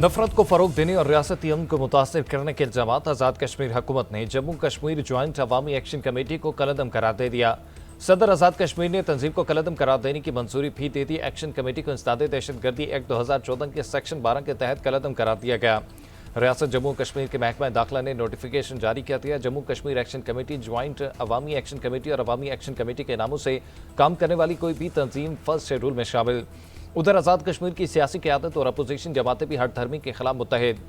नफरत को फरोग देने और रियासती अमन को मुतासर करने के इल्जामात आज़ाद कश्मीर हुकूमत ने Jammu Kashmir joint Awami action committee को कलअदम करार दे दिया। सदर आज़ाद कश्मीर ने तंजीम को कलअदम करार देने की मंजूरी भी दे दी। एक्शन कमेटी को इंसदाद दहशतगर्दी एक्ट 2014 के सेक्शन 12 के तहत कलअदम करार दिया गया। रियासत जम्मू कश्मीर के महकमा दाखिला ने नोटिफिकेशन जारी किया दिया। Jammu Kashmir action committee, joint Awami action committee और अवामी एक्शन कमेटी के नामों से काम करने वाली कोई भी तंजीम फर्स्ट शेड्यूल में शामिल। उधर आज़ाद कश्मीर की सियासी क़यादत और अपोजिशन जमातें भी हर धर्मी के खिलाफ मुत्तहिद।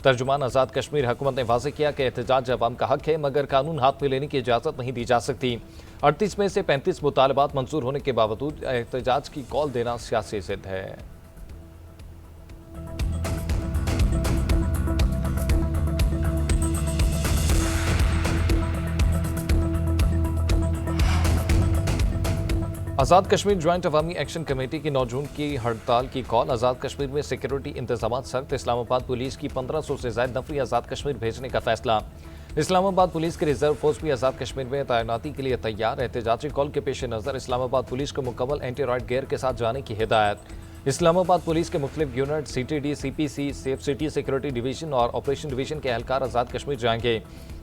तर्जुमान आज़ाद कश्मीर हुकूमत ने वाज़ेह किया कि एहतजाज अवाम का हक है, मगर कानून हाथ में लेने की इजाज़त नहीं दी जा सकती। 38 में से 35 मुतालबात मंजूर होने के बावजूद एहतजाज की कॉल देना सियासी जिद है। Azad Kashmir joint Awami action committee की 9 जून की हड़ताल की कॉल। आज़ाद कश्मीर में सिक्योरिटी इंतजाम सख्त। इस्लामाबाद पुलिस की 1500 से ज़ायद नफरी आज़ाद कश्मीर भेजने का फैसला। इस्लामाबाद पुलिस की रिजर्व फोर्स भी आज़ाद कश्मीर में तैनाती के लिए तैयार। एहतजाजी कॉल के पेश नज़र इस्लामाबाद पुलिस को मुकम्मल एंटी रॉयड गियर के साथ जाने की हिदायत। इस्लामाबाद पुलिस के मुख्तलिफ unit CTD, CPC, safe city security division और ऑपरेशन डिवीजन के एहलकार आज़ाद कश्मीर जाएंगे।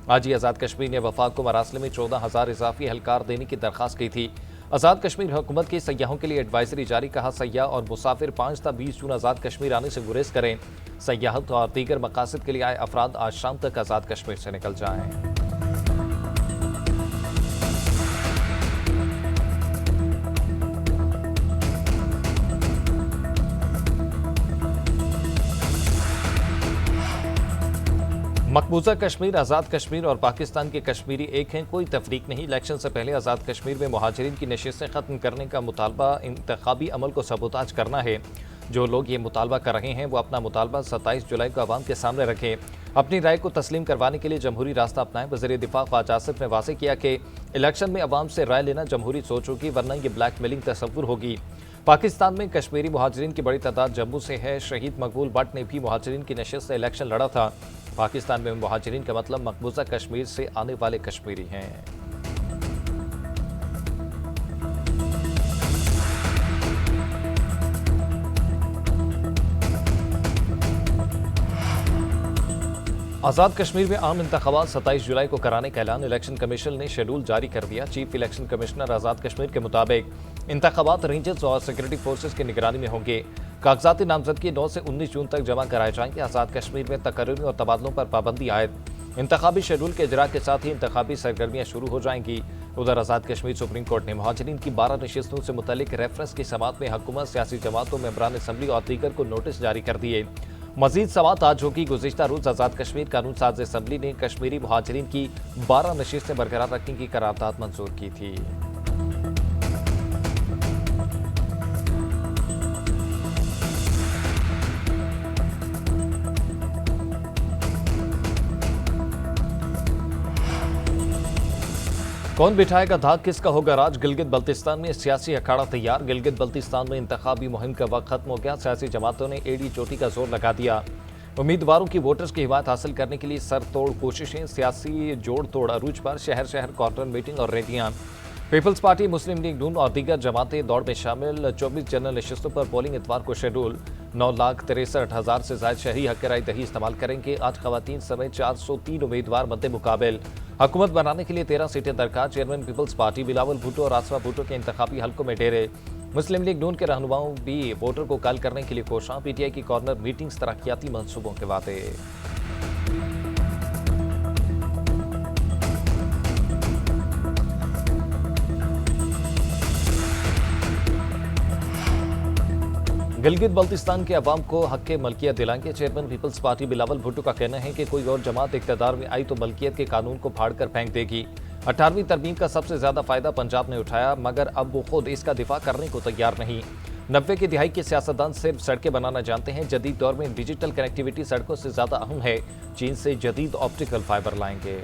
आज ही आज़ाद कश्मीर ने वफाक को मरासले में 14,000 इजाफी एहलकार देने की दरख्वास्त की थी। आज़ाद कश्मीर हुकूमत की सयाहों के लिए एडवाइजरी जारी। कहा, सयाह और मुसाफिर 5 था 20 जून आज़ाद कश्मीर आने से गुरेज करें। सयाहत और दीगर मकासद के लिए आए अफराद आज शाम तक आज़ाद कश्मीर से निकल जाएं। मकबूजा कश्मीर, आज़ाद कश्मीर और पाकिस्तान के कश्मीरी एक हैं, कोई तफरीक नहीं। इलेक्शन से पहले आज़ाद कश्मीर में मुहाजिरीन की नशिस्तें ख़त्म करने का मुतालबा इंतखाबी अमल को सबूताज करना है। जो लोग ये मुतालबा कर रहे हैं वो अपना मुतालबा 27 जुलाई को आवाम के सामने रखें। अपनी राय को तस्लीम करवाने के लिए जमहूरी रास्ता अपनाएं। वज़ीर दिफा ख्वाजा आसिफ ने वाज़ेह किया कि इलेक्शन में अवाम से राय लेना जमहूरी सोच होगी, वरना ये ब्लैकमेलिंग तस्वुर होगी। पाकिस्तान में कश्मीरी मुहाजिरीन की बड़ी तादाद जम्मू से है। शहीद मकबूल भट्ट ने भी मुहाजिरीन की नशिस्त से इलेक्शन लड़ा था। पाकिस्तान में मुहाजिरीन का मतलब मकबूजा कश्मीर से आने वाले कश्मीरी हैं। आज़ाद कश्मीर में आम इंतखाबात 27 जुलाई को कराने का ऐलान। इलेक्शन कमीशन ने शेड्यूल जारी कर दिया। Chief election commissioner Azad Kashmir के मुताबिक इंतखाबात रेंजर्स और सिक्योरिटी फोर्सेज की निगरानी में होंगे। कागजाती नामजदगी 9 से 19 जून तक जमा कराए जाएंगे। आज़ाद कश्मीर में तकर्री और तबादलों पर पाबंदी आयद। इंतखाबी शेड्यूल के इजरा के साथ ही इंतखाबी सरगर्मियाँ शुरू हो जाएंगी। उधर आज़ाद कश्मीर सुप्रीम कोर्ट ने मुहाजिरीन की 12 नशिस्तों से मुतल्लिक रेफरेंस की समात में हुकूमत, सियासी जमातों, मेंबरान असम्बली और दीगर को नोटिस जारी कर दिए। मजीद समात आज होगी। गुज़िश्ता रोज़ आज़ाद कश्मीर कानून साज असम्बली ने कश्मीरी मुहाजिरीन की 12 नशिस्तें बरकरार रखने की करारदाद मंजूर की थी। कौन बिठाएगा धाक, किसका होगा राज? गिलगित बल्तिस्तान में सियासी अखाड़ा तैयार। गिलगित बल्तिस्तान में इंतखाबी मुहिम का वक्त खत्म हो गया। सियासी जमातों ने एड़ी चोटी का जोर लगा दिया। उम्मीदवारों की वोटर्स की हिमायत हासिल करने के लिए सर तोड़ कोशिशें। सियासी जोड़ तोड़ अरूज पर। शहर शहर कॉर्नर मीटिंग और रैलियां। पीपल्स पार्टी, मुस्लिम लीग नून और दीगर जमातें दौड़ में शामिल। 24 जनरल नशिस्तों पर पोलिंग इतवार को शेड्यूल। 9,63,000 से ज्यादा शहरी हक राय दही इस्तेमाल करेंगे। 8 खवातीन समेत 403 उम्मीदवार मद्दे मुकाबिल। हुकूमत बनाने के लिए 13 सीटें दरकार। Chairman Peoples Party Bilawal Bhutto और आसफा भुट्टो के इंतखाबी हलकों में डेरे। मुस्लिम लीग नून के रहनुमाओं भी वोटर को कायल करने के लिए कोशां। PTI की कॉर्नर मीटिंग्स, तरक्याती मंसूबों के वादे। गिलगित बल्तिस्तान के अवाम को हक मलकियत दिलाएंगे। Chairman Peoples Party Bilawal Bhutto का कहना है कि कोई और जमात इक़्तिदार में आई तो मलकियत के कानून को फाड़कर फेंक देगी। 18वीं तरमीम का सबसे ज्यादा फायदा पंजाब ने उठाया, मगर अब वो खुद इसका दिफा करने को तैयार नहीं। 90 की दिहाई के सियासतदान सिर्फ सड़कें बनाना जानते हैं। जदीद दौर में डिजिटल कनेक्टिविटी सड़कों से ज्यादा अहम है। चीन से जदीद ऑप्टिकल फाइबर लाएंगे।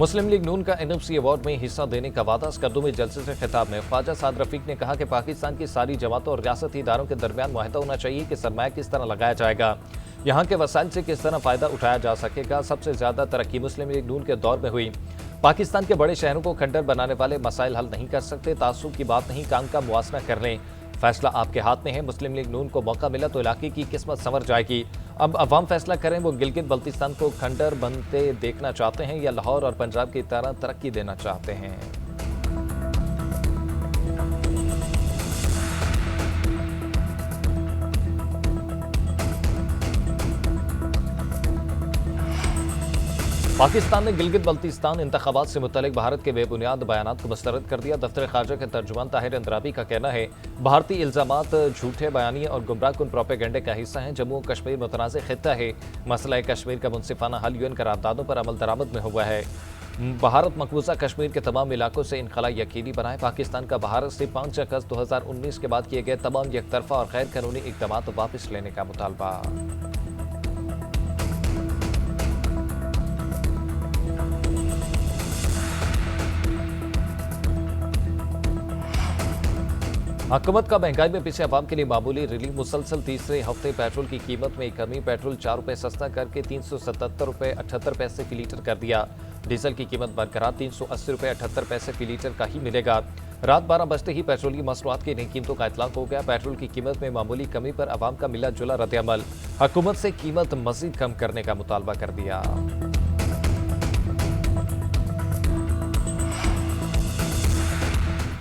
मुस्लिम लीग नून का NMC अवार्ड में हिस्सा देने का वादा। स्कर्दू में जलसे से खिताब में ख्वाजा साद रफीक ने कहा कि पाकिस्तान की सारी जमातों और रियासती इदारों के दरमियान मुआहदा होना चाहिए कि सरमाया किस तरह लगाया जाएगा। यहाँ के वसाइल से किस तरह फायदा उठाया जा सकेगा। सबसे ज्यादा तरक्की मुस्लिम लीग नून के दौर में हुई। पाकिस्तान के बड़े शहरों को खंडर बनाने वाले मसाइल हल नहीं कर सकते। तासुब की बात नहीं, काम का मुआसना कर लें। फैसला आपके हाथ में है। मुस्लिम लीग नून को मौका मिला तो इलाके की किस्मत संवर जाएगी। अब अवाम फैसला करें, वो गिलगित बल्तिस्तान को खंडर बनते देखना चाहते हैं या लाहौर और पंजाब की तरह तरक्की देना चाहते हैं। पाकिस्तान ने गिलगित बल्तिस्तान इंतखाबात से मुतल्लिक भारत के बेबुनियाद बयानात को मुस्तरद कर दिया। दफ्तर खारजा के तर्जुमान ताहिर अंद्राबी का कहना है, भारतीय इल्जामात झूठे बयानी और गुमराहकुन प्रोपेगेंडे का हिस्सा हैं। जम्मू और कश्मीर मुतनाज़ खित्ता है। मसला कश्मीर का मुनसिफाना हल यूएन करारदादों पर अमल दरामद में हुआ है। भारत मकबूजा कश्मीर के तमाम इलाकों से इनखला यकीनी बनाए। पाकिस्तान का भारत से 5 अगस्त 2019 के बाद किए गए तमाम एकतरफा और गैर कानूनी इक़दामात वापस लेने का मुतालबा। हुकूमत का महंगाई में पीछे अवाम के लिए मामूली रिलीफ। मुसलसल तीसरे हफ्ते पेट्रोल की कीमत में कमी। पेट्रोल 4 रुपये सस्ता करके 377 रुपये 78 पैसे फी लीटर कर दिया। डीजल की कीमत बरकरार 380 रुपये 78 पैसे फी लीटर का ही मिलेगा। रात 12 बजते ही पेट्रोलियम मसनूआत की नई कीमतों का इतलाक हो गया। पेट्रोल की कीमत में मामूली कमी पर अवाम का मिला जुला रद्द-ए-अमल। हुकूमत से कीमत मजीद कम करने का मुतालबा कर दिया।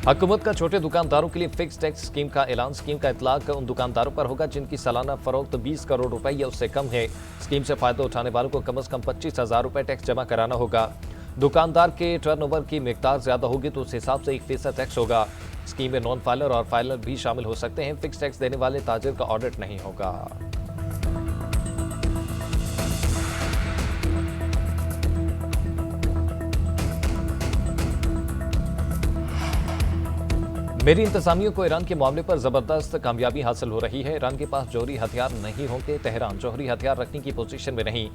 हुकूमत का छोटे दुकानदारों के लिए फिक्स टैक्स स्कीम का ऐलान। स्कीम का इतलाक उन दुकानदारों पर होगा जिनकी सालाना फरोख्त 20 करोड़ रुपए या उससे कम है। स्कीम से फायदा उठाने वालों को कम से कम 25,000 रुपए टैक्स जमा कराना होगा। दुकानदार के टर्नओवर की मिकदार ज्यादा होगी तो उस हिसाब से 1% टैक्स होगा। स्कीम में नॉन फाइलर और फाइलर भी शामिल हो सकते हैं। फिक्स टैक्स देने वाले ताजिर का ऑडिट नहीं होगा। मेरी इंतजामियों को ईरान के मामले पर जबरदस्त कामयाबी हासिल हो रही है। ईरान के पास जौहरी हथियार नहीं होंगे। तेहरान जौहरी हथियार रखने की पोजीशन में नहीं।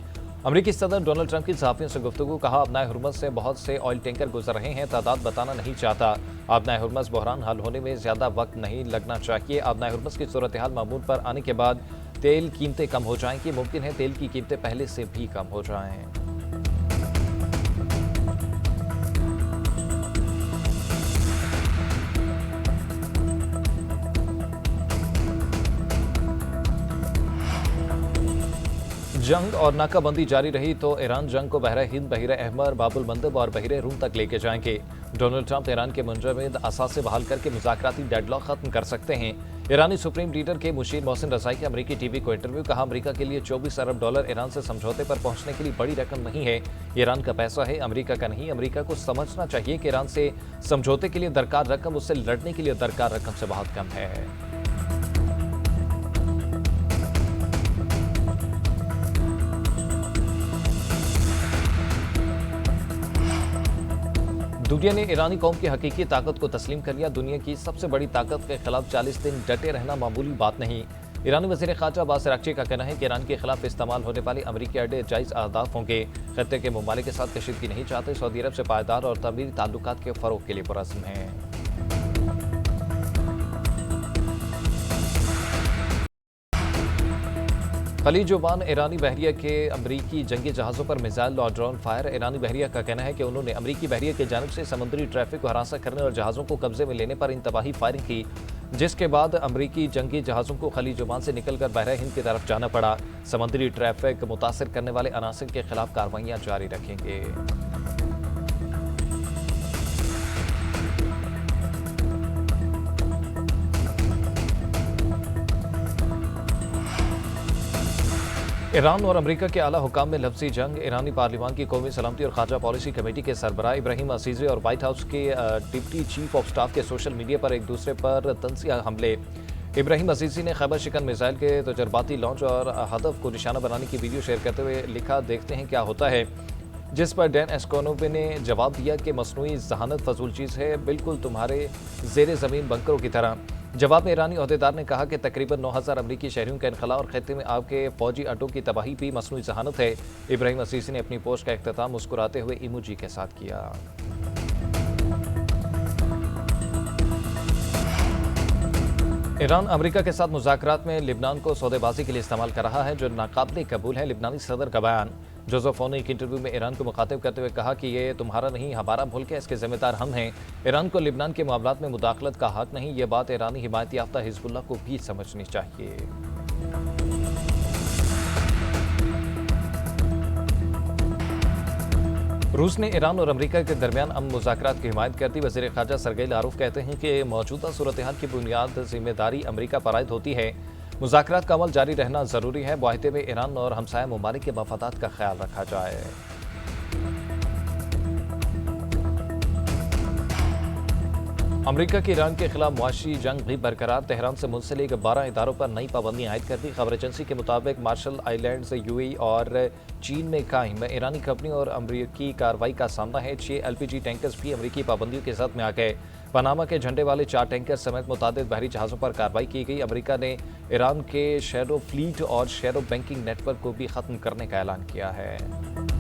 अमेरिकी सदर डोनाल्ड ट्रंप की सहाफियों से गुफ्तगू। कहा, अपनाए हुर्मस से बहुत से ऑयल टैंकर गुजर रहे हैं, तादाद बताना नहीं चाहता। अपनाए हुर्मस बहरान हल होने में ज्यादा वक्त नहीं लगना चाहिए। अपनाए हुर्मस की सूरत हाल मामूल पर आने के बाद तेल कीमतें कम हो जाएंगी। मुमकिन है तेल की कीमतें पहले से भी कम हो जाएं। जंग और नाकाबंदी जारी रही तो ईरान जंग को बहरा हिंद, बहिरे अहमर, बाबुल मंदब और बहिरे रूम तक लेके जाएंगे। डोनाल्ड ट्रंप ईरान के मुंजमद असासे बहाल करके मुज़ाकराती डेडलॉक खत्म कर सकते हैं। ईरानी सुप्रीम लीडर के मुशीर मोहसिन रज़ाई के अमेरिकी टीवी को इंटरव्यू। कहा, अमेरिका के लिए 24 अरब डॉलर ईरान से समझौते पर पहुंचने के लिए बड़ी रकम नहीं है। ईरान का पैसा है, अमेरिका का नहीं। अमेरिका को समझना चाहिए कि ईरान से समझौते के लिए दरकार रकम उससे लड़ने के लिए दरकार रकम से बहुत कम है। दुनिया ने ईरानी कौम की हकीकी ताकत को तस्लीम कर लिया। दुनिया की सबसे बड़ी ताकत के खिलाफ 40 दिन डटे रहना मामूली बात नहीं। ईरानी वज़ीर ख़ारजा अब्बास अराग़ची का कहना है कि ईरान के खिलाफ इस्तेमाल होने वाले अमरीकी अड्डे जायज़ अहदाफ होंगे। खत्ते के ममालिक के साथ कशीदगी नहीं चाहते। सऊदी अरब से पायदार और तमीरी ताल्लुकात के फ़रोग़ के लिए पुरज़्म हैं। खलीज ओमान ईरानी बहरिया के अमरीकी जंगी जहाज़ों पर मिसाइल और ड्रोन फायर। ईरानी बहरिया का कहना है कि उन्होंने अमरीकी बहरिया की जानिब से समुद्री ट्रैफिक को हरासा करने और जहाज़ों को कब्जे में लेने पर इंतबाही फायरिंग की, जिसके बाद अमरीकी जंगी जहाज़ों को खलीज ओमान से निकलकर बहरा हिंद की तरफ जाना पड़ा। समुद्री ट्रैफिक मुतासिर करने वाले अनासिर के खिलाफ कार्रवाइयाँ जारी रखेंगे। ईरान और अमेरिका के आला हुकाम में लफ्जी जंग। ईरानी पार्लिमान की कौमी सलामती और खारजा पॉलिसी कमेटी के सरबराह इब्राहिम अजीज़ी और व्हाइट हाउस के डिप्टी चीफ ऑफ स्टाफ के सोशल मीडिया पर एक दूसरे पर तंज़िया हमले। इब्राहिम अजीज़ी ने खैबर शिकन मिसाइल के तजर्बाती लॉन्च और हदफ को निशाना बनाने की वीडियो शेयर करते हुए लिखा, देखते हैं क्या होता है। जिस पर डैन एस्कोनोवे ने जवाब दिया कि मसनूई जहानत फजूल चीज़ है, बिल्कुल तुम्हारे ज़ेर ज़मीन बंकरों की तरह। जवाब में ईरानी अहदेदार ने कहा कि तकरीबन 9,000 अमरीकी शहरियों का इनखला और खत्ते में आपके फौजी अड्डों की तबाही भी मसनूई जहानत है। इब्राहिम असीसी ने अपनी पोस्ट का इख्तिताम मुस्कुराते हुए इमोजी के साथ किया। ईरान अमेरिका के साथ मुज़ाकरात में लिबनान को सौदेबाजी के लिए इस्तेमाल कर रहा है, जो नाकाबिल कबूल है। लिबनानी सदर का बयान। जोसेफ औन ने एक इंटरव्यू में ईरान को मुखातिब करते हुए कहा कि ये तुम्हारा नहीं हमारा मुल्क है, इसके जिम्मेदार हम हैं। ईरान को लिबनान के मामलात में मुदाखलत का हक नहीं। ये बात ईरानी हिमायत याफ्ता हिजबुल्लाह को भी समझनी चाहिए। रूस ने ईरान और अमेरिका के दरमियान अमन मुज़ाकरात की हिमायत कर दी। वज़ीर ख़ारजा सरगेई लारोफ कहते हैं कि मौजूदा सूरत हाल की बुनियाद जिम्मेदारी अमेरिका पर आयद होती है। मुज़ाकरात का अमल जारी रहना ज़रूरी है। मुआहदे में ईरान और हमसाया ममालिक के मफादात का ख्याल रखा जाए। अमेरिका की ईरान के खिलाफ मुआशी जंग भी बरकरार। तेहरान से मुंसलिक 12 इदारों पर नई पाबंदी आयद कर दी। खबर एजेंसी के मुताबिक मार्शल आइलैंड्स, यूएई और चीन में कायम ईरानी कंपनी और अमेरिकी कार्रवाई का सामना है। 6 LPG टैंकर्स भी अमेरिकी पाबंदियों के साथ में आ गए। पनामा के झंडे वाले 4 टैंकर समेत मुतादिद बहरी जहाज़ों पर कार्रवाई की गई। अमेरिका ने ईरान के शैडो फ्लीट और शैडो बैंकिंग नेटवर्क को भी खत्म करने का ऐलान किया है।